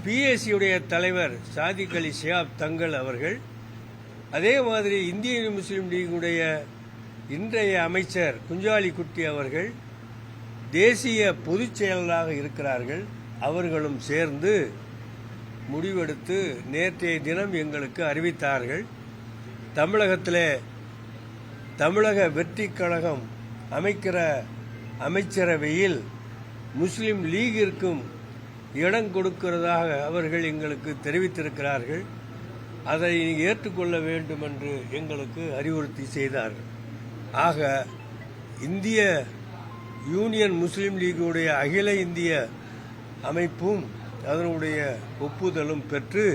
பிஎஸ்சியுடைய தலைவர் சாதிக் அலி ஷியாப் தங்கள் அவர்கள், அதே மாதிரி இந்திய முஸ்லீம் லீகுடைய இன்றைய அமைச்சர் குஞ்சாலி குட்டி அவர்கள் தேசிய பொதுச் செயலராக இருக்கிறார்கள். அவர்களும் சேர்ந்து முடிவெடுத்து நேற்றைய தினம் எங்களுக்கு அறிவித்தார்கள். தமிழகத்திலே தமிழக வெற்றி கழகம் அமைக்கிற அமைச்சரவையில் முஸ்லிம் லீகிற்கும் இடம் கொடுக்கிறதாக அவர்கள் எங்களுக்கு தெரிவித்திருக்கிறார்கள். அதை ஏற்றுக்கொள்ள வேண்டும் என்று எங்களுக்கு அறிவுறுத்தி செய்தார்கள். ஆக இந்திய யூனியன் முஸ்லீம் லீகுடைய அகில இந்திய அமைப்பும் அதனுடைய ஒப்புதலும் பெற்று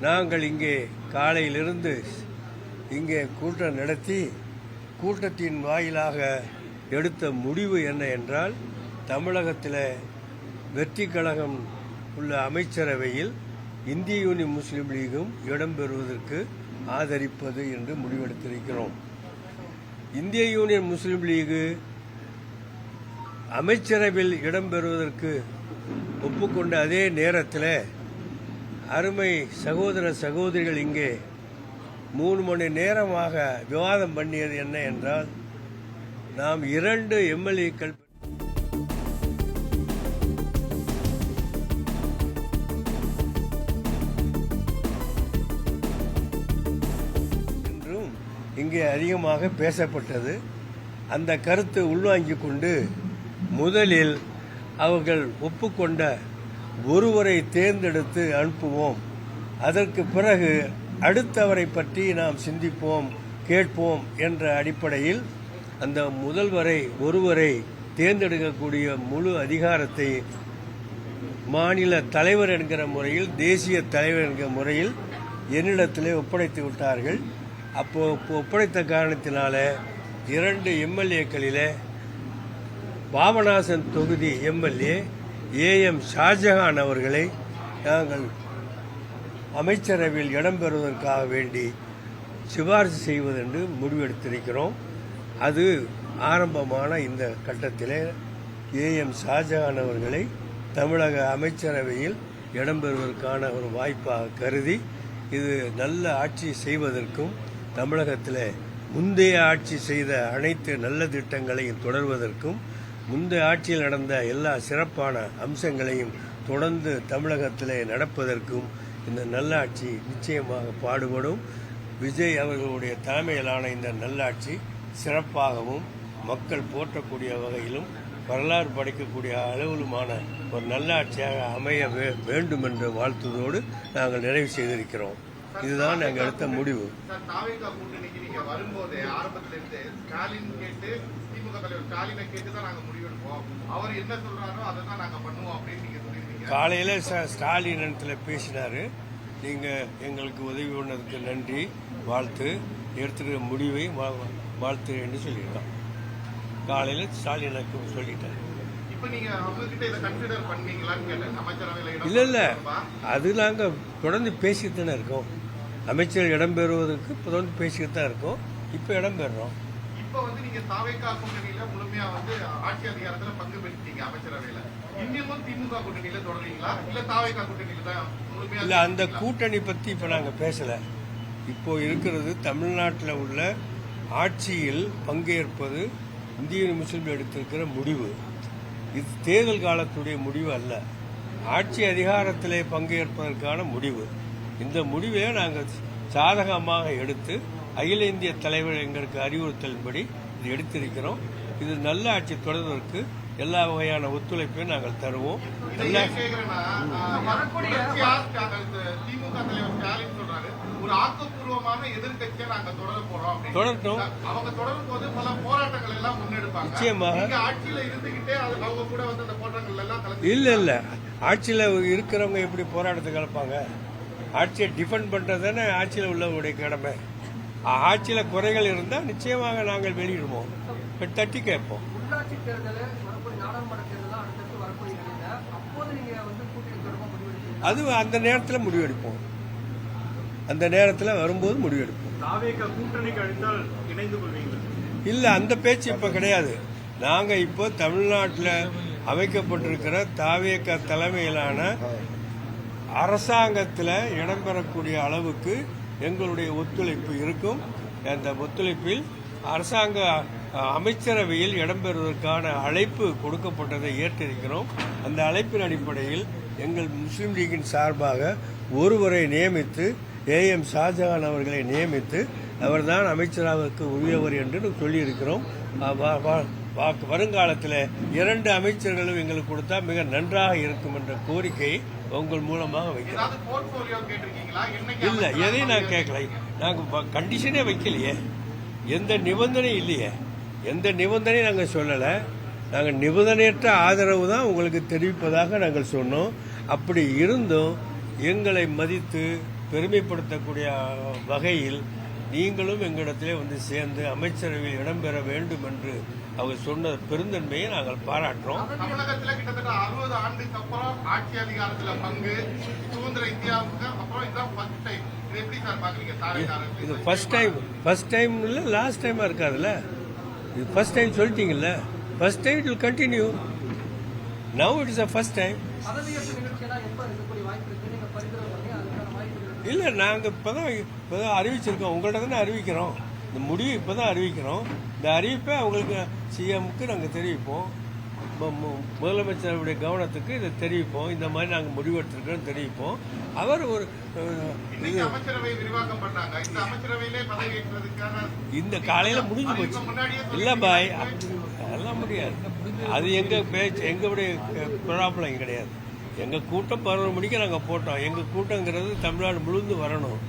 நாங்கள் இங்கே காலையிலிருந்து இங்கே கூட்டம் நடத்தி கூட்டத்தின் வாயிலாக எடுத்த முடிவு என்ன என்றால், தமிழகத்தில் வெற்றி கழகம் உள்ள அமைச்சரவையில் இந்திய யூனியன் முஸ்லீம் லீகும் இடம்பெறுவதற்கு ஆதரிப்பது என்று முடிவெடுத்திருக்கிறோம். இந்திய யூனியன் முஸ்லீம் லீகு அமைச்சரவையில் இடம்பெறுவதற்கு ஒப்புக்கொண்ட அதே நேரத்தில் அருமை சகோதர சகோதரிகள் இங்கே 3 மணி நேரமாக விவாதம் பண்ணியது என்ன என்றால், நாம் 2 எம்எல்ஏக்கள் என்றும் இங்கே அதிகமாக பேசப்பட்டது. அந்த கருத்தை உள்வாங்கிக் கொண்டு முதலில் அவர்கள் ஒப்புக்கொண்ட ஒருவரை தேர்ந்தெடுத்து அனுப்புவோம், அதற்கு பிறகு அடுத்தவரை பற்றி நாம் சிந்திப்போம், கேட்போம் என்ற அடிப்படையில் அந்த ஒருவரை தேர்ந்தெடுக்கக்கூடிய முழு அதிகாரத்தை மாநில தலைவர் என்கிற முறையில், தேசிய தலைவர் என்கிற முறையில் என்னிடத்திலே ஒப்படைத்து விட்டார்கள். அப்போ ஒப்படைத்த காரணத்தினால 2 எம்எல்ஏக்களிலே பாபநாசன் தொகுதி எம்எல்ஏ AM ஷாஜஹான் அவர்களை நாங்கள் அமைச்சரவையில் இடம்பெறுவதற்காக வேண்டி சிபாரிசு செய்வதென்று முடிவெடுத்திருக்கிறோம். அது ஆரம்பமான இந்த கட்டத்திலே AM ஷாஜஹான் அவர்களை தமிழக அமைச்சரவையில் இடம்பெறுவதற்கான ஒரு வாய்ப்பாக கருதி, இது நல்ல ஆட்சி செய்வதற்கும் தமிழகத்தில் முந்தைய ஆட்சி செய்த அனைத்து நல்ல திட்டங்களையும் தொடர்வதற்கும், முந்தைய ஆட்சியில் நடந்த எல்லா சிறப்பான அம்சங்களையும் தொடர்ந்து தமிழகத்திலே நடப்பதற்கும் இந்த நல்லாட்சி நிச்சயமாக பாடுபடும். விஜய் அவர்களுடைய தலைமையிலான இந்த நல்லாட்சி சிறப்பாகவும் மக்கள் போற்றக்கூடிய வகையிலும் வரலாறு படைக்கக்கூடிய அளவிலுமான ஒரு நல்லாட்சியாக அமைய வேண்டும் என்ற வாழ்த்துவதோடு நாங்கள் நிறைவு செய்திருக்கிறோம். இதுதான் நாங்கள் எடுத்த முடிவு. காலையில் ஸ்டாலின் இடத்துல பேசினாரு. நீங்கள் எங்களுக்கு உதவி பண்ணதுக்கு நன்றி, வாழ்த்து, எடுத்துக்கிற முடிவை வாழ்த்து என்று சொல்லியிருக்கோம். காலையில் ஸ்டாலினுக்கு சொல்லிட்டாரு. இல்லை, அது நாங்கள் தொடர்ந்து பேசிட்டு தானே இருக்கோம். அமைச்சர் இடம்பெறுவதற்கு தொடர்ந்து பேசிக்கிட்டு தான் இருக்கோம். இப்போ இடம்பெறோம். இப்போ நீங்க தாவேகா கூட்டணியில முழுமையா ஆட்சி அதிகாரத்துல பங்கு பெற்றீங்க அமைச்சரவையில. இன்னமும் திமுக கூட்டணியில தொடர்றீங்களா, இல்ல தாவேகா கூட்டணியில தான் முழுமையா? இல்ல, அந்த கூட்டணி பத்தி இப்ப நாங்க பேசல. இப்போ இருக்கிறது தமிழ்நாட்டில் உள்ள ஆட்சியில் பங்கேற்பது இந்திய முஸ்லீம் எடுத்திருக்கிற முடிவு. இது தேர்தல் காலத்துடைய முடிவு அல்ல, ஆட்சி அதிகாரத்திலே பங்கேற்பதற்கான முடிவு. இந்த முடிவை நாங்கள் சாதகமாக எடுத்து அகில இந்திய தலைவர் எங்களுக்கு அறிவுறுத்தலின்படி இது எடுத்திருக்கிறோம். இது நல்ல ஆட்சி தொடர்வதற்கு எல்லா வகையான ஒத்துழைப்பையும் நாங்கள் தருவோம். ஒரு ஆக்கப்பூர்வமான எதிர்கட்சியை நாங்க தொடர போறோம். தொடரட்டும். அவங்க தொடரும் போது பல போராட்டங்கள் எல்லாம் முன்னெடுப்பாங்க. நிச்சயமாக ஆட்சியில இருந்துகிட்டே அவங்க கூட அந்த போராட்டங்கள் எல்லாம் இல்ல ஆட்சியில இருக்கிறவங்க எப்படி போராட்டத்தை கலப்பாங்க? ஆட்சியை டிஃபெண்ட் பண்றதுன்னு ஆட்சியில் உள்ளவங்களுடைய கடமை. ஆட்சியில குறைகள் இருந்தால் நிச்சயமாக நாங்கள் வெளியிடுவோம், தட்டி கேட்போம். அது அந்த நேரத்தில் முடிவெடுப்போம். அந்த நேரத்தில் வரும்போது முடிவெடுப்போம். இல்ல, அந்த பேச்சு இப்ப கிடையாது. நாங்க இப்போ தமிழ்நாட்டில் அமைக்கப்பட்டிருக்கிற தாவேக தலைமையிலான அரசாங்கத்தில் இடம்பெறக்கூடிய அளவுக்கு எங்களுடைய ஒத்துழைப்பு இருக்கும். அந்த ஒத்துழைப்பில் அரசாங்க அமைச்சரவையில் இடம்பெறுவதற்கான அழைப்பு கொடுக்கப்பட்டதை ஏற்றிருக்கிறோம். அந்த அழைப்பின் அடிப்படையில் எங்கள் முஸ்லீம் லீகின் சார்பாக ஒருவரை நியமித்து ஏஎம் ஷாஜஹான் அவர்களை நியமித்து அவர்தான் அமைச்சராக உரியவர் என்று சொல்லியிருக்கிறோம். வருங்காலத்தில் 2 அமைச்சர்களும் எங்களுக்கு கொடுத்தா மிக நன்றாக இருக்கும் என்ற கோரிக்கையை உங்கள் மூலமாக வைக்கிறோம். இல்லை, எதையும் நான் கேட்கல. நாங்கள் கண்டிஷனே வைக்கலையே, எந்த நிபந்தனையும் இல்லையே, எந்த நிபந்தனையும் நாங்கள் சொல்லலை. நாங்கள் நிபந்தனையற்ற ஆதரவு தான் உங்களுக்கு தெரிவிப்பதாக நாங்கள் சொன்னோம். அப்படி இருந்தும் எங்களை மதித்து பெருமைப்படுத்தக்கூடிய வகையில் நீங்களும் எங்களிடத்திலே வந்து சேர்ந்து அமைச்சரவையில் இடம்பெற வேண்டும் என்று அவர் சொன்ன பெருந்தன்மையை நாங்கள் பாராட்டுறோம். தமிழகத்தில் கிட்டத்தட்ட 60 ஆண்டுக்கு அப்புறம் ஆட்சி அதிகாரத்தில் பங்கு சுதந்திர இந்தியாவுக்கு அப்புறம் இதுதான் ஃபர்ஸ்ட் டைம். இது எப்படி சார் பாக்குறீங்க? இது ஃபர்ஸ்ட் டைம் இல்ல, லாஸ்ட் டைமா இருக்காதுல்ல. இது ஃபர்ஸ்ட் டைம் சொல்லிட்டீங்கல்ல, first time it will continue. Now it is a first time. இல்லை, நாங்கள் இப்போதான் அறிவிச்சிருக்கோம். உங்கள்கிட்ட தானே அறிவிக்கிறோம். இந்த முடிவு இப்போதான் அறிவிக்கிறோம். இந்த அறிவிப்பை அவங்களுக்கு சிஎம்க்கு நாங்கள் தெரிவிப்போம். முதலமைச்சருடைய கவனத்துக்கு இதை தெரிவிப்போம். இந்த மாதிரி நாங்கள் முடிவெடுத்திருக்கிறோம் தெரிவிப்போம். அவர் ஒரு இந்த காலையில் முடிஞ்சு போச்சு. இல்லை பாய், அதெல்லாம் முடியாது. அது எங்கள் பேச்சு, எங்களுடைய ப்ராப்ளம் கிடையாது. எங்கள் கூட்டம் 11 மணிக்கு நாங்கள் போட்டோம். எங்கள் கூட்டங்கிறது தமிழ்நாடு முழுந்து வரணும்.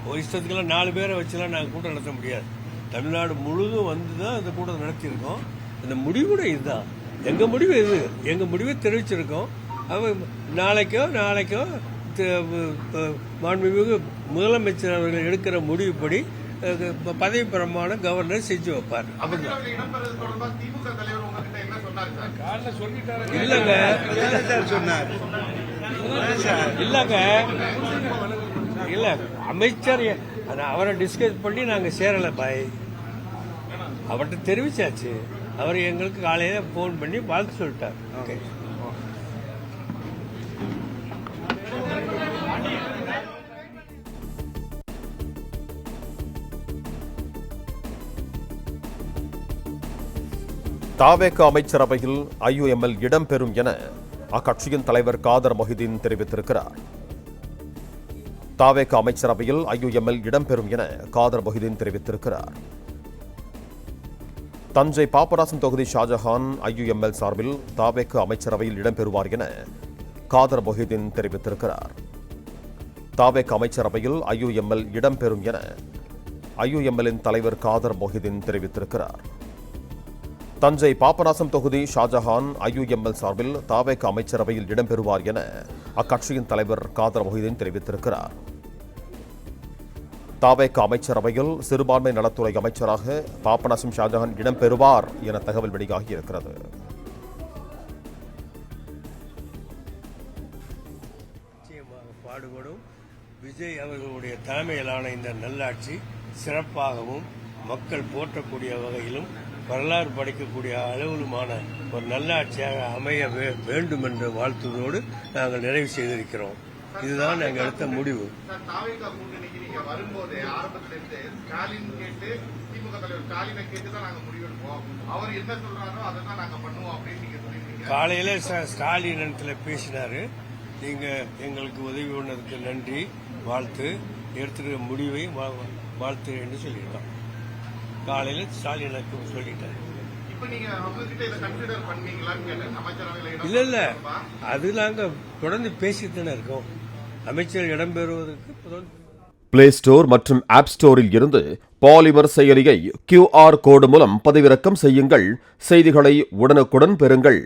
ஒரு இஷ்டத்துக்கெல்லாம் 4 பேரை வச்சுலாம் நாங்கள் கூட்டம் நடத்த முடியாது. தமிழ்நாடு முழுதும் வந்து தான் இந்த கூட்டம் நடத்தியிருக்கோம். அந்த முடிவு கூட இதுதான். எங்கள் முடிவு இது. எங்கள் முடிவை தெரிவிச்சிருக்கோம். நாளைக்கோ மாண்புமிகு முதலமைச்சர் அவர்கள் எடுக்கிற முடிவுப்படி பதவி பிரமாணம் கவர்னர் செஞ்சு வைப்பார். அப்படிதான். இல்ல அமைச்சர் அவரை டிஸ்கஸ் பண்ணி நாங்க சேரல பாய். அவர்கிட்ட தெரிவிச்சாச்சு. அவர் எங்களுக்கு காலையில போன் பண்ணி வாழ்த்து சொல்லிட்டார். ஓகே. தாவேக அமைச்சரவையில் ஐயுஎம்எல் இடம்பெறும் என அக்கட்சியின் தலைவர் காதர் மொஹிதீன் தெரிவித்திருக்கிறார். தாவேக அமைச்சரவையில் ஐயுஎம்எல் இடம்பெறும் என காதர் மொஹிதீன் தெரிவித்திருக்கிறார். தஞ்சை பாபநாசம் தொகுதி ஷாஜஹான் ஐயுஎம்எல் சார்பில் தாவேக அமைச்சரவையில் இடம்பெறுவார் என காதர் மொஹிதீன் தெரிவித்திருக்கிறார். தாவேக அமைச்சரவையில் ஐயுஎம்எல் இடம்பெறும் என ஐயுஎம்எல்லின் தலைவர் காதர் மொஹிதீன் தெரிவித்திருக்கிறார். தஞ்சை பாபநாசம் தொகுதி ஷாஜஹான் ஐயுஎம்எல் சார்பில் தாவேக அமைச்சரவையில் இடம்பெறுவார் என அக்கட்சியின் தலைவர் காதர் மொஹிதீன் தெரிவித்திருக்கிறார். தாவேக அமைச்சரவையில் சிறுபான்மை நலத்துறை அமைச்சராக பாபநாசம் ஷாஜஹான் இடம்பெறுவார் என தகவல் வெளியாகி இருக்கிறது. பாடுபடும் விஜய் அவர்களுடைய தலைமையிலான இந்த நல்லாட்சி சிறப்பாகவும் மக்கள் போற்றக்கூடிய வகையிலும் வரலாறு படைக்கக்கூடிய அளவிலுமான ஒரு நல்லாட்சியாக அமைய வேண்டும் என்ற வாழ்த்துவதோடு நாங்கள் நிறைவு செய்திருக்கிறோம். இதுதான் நாங்கள் எடுத்த முடிவு. காலையில ஸ்டாலின் இடத்துல பேசினாரு. நீங்க எங்களுக்கு உதவி பண்ணதுக்கு நன்றி, வாழ்த்து, எடுத்துக்கிற முடிவை வாழ்த்து என்று சொல்லியிருக்கோம். காலையில ஸ்டாலின் சொல்லிட்டாரு. இல்ல அது நாங்க தொடர்ந்து பேசித்தானே இருக்கோம். அமைச்சர் இடம்பெறுவதற்கு பிளே ஸ்டோர் மற்றும் ஆப் ஸ்டோரில் இருந்து பாலிமர் செயலியை QR கோடு மூலம் பதிவிறக்கம் செய்யுங்கள். செய்திகளை உடனுக்குடன் பெறுங்கள்.